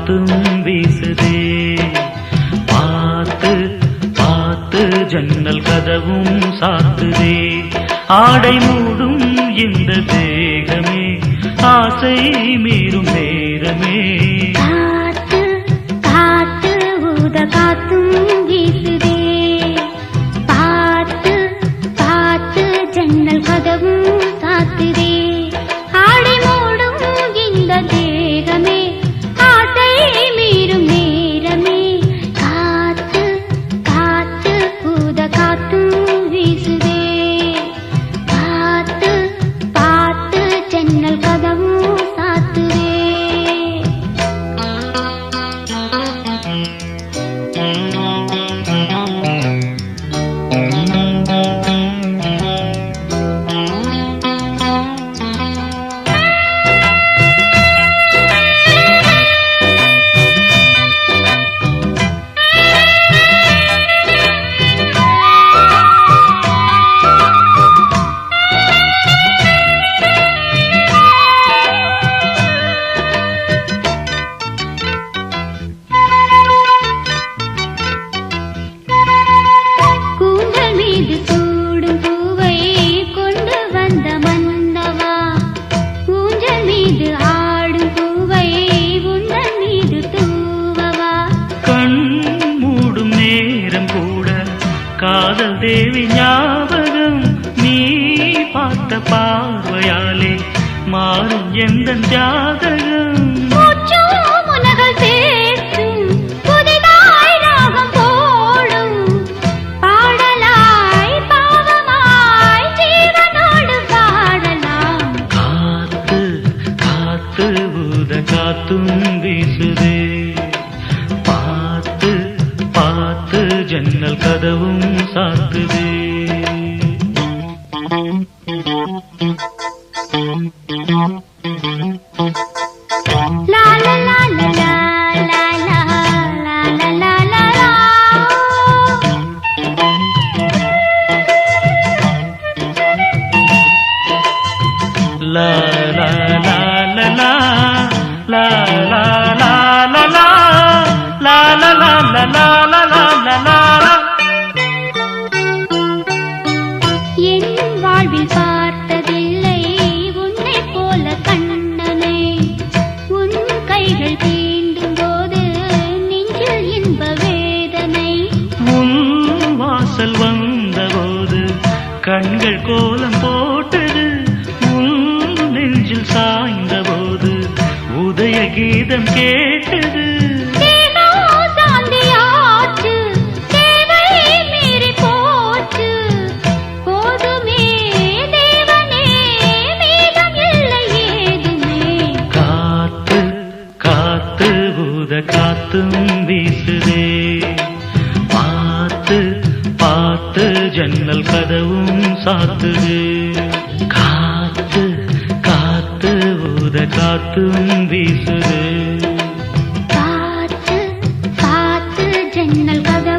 காத்தும் வீசுதே. பார்த்து பார்த்து ஜன்னல் கதவும் சாத்துதே. ஆடை மூடும் இந்த தேகமே ஆசை மீறும் நேரமே. காத்து காத்து ஊத காத்தும் வீசுதே. பார்த்து பார்த்து ஜன்னல் கதவும் சாத்துதே. ஆடை மூடும் இந்த தேகமே ஆசை மீறும் நேரமே. காத்து காத்து ஊத காத்தும் வீசுதே. பார்த்து பார்த்து ஜன்னல் கதவும் சாத்துதே. காதல் தேவி ஞாபகம் நீ பார்த்த பார்வையாலே மாறும் எந்த ஜாதகம். காத்து காத்து ஊத காத்தும் வீசுதே. பார்த்து பார்த்து ஜன்னல் கதவும் சாத்துதே. லா லா லா லா லா லா லா லா லா லா. லா லா லா லா லா லா லா லா லா லா லா லா லா லா லா லா லா. என் வாழ்வில் பார்த்ததில்லை உன்னை போல கண்ணனை. உன் கைகள் தீண்டும் போது நெஞ்சில் இன்ப வேதனை. உன் வாசல் வந்தபோது கண்கள் கோலம் போட்டது. உன் நெஞ்சில் சாய்ந்த போது உதய கீதம் கேட்டது. காத்தும் வீசுதே. பார்த்து பார்த்து ஜன்னல் கதவும் சாத்துதே. காத்து காத்து ஊத காத்தும் வீசுதே. பார்த்து பார்த்து ஜன்னல் கதவும்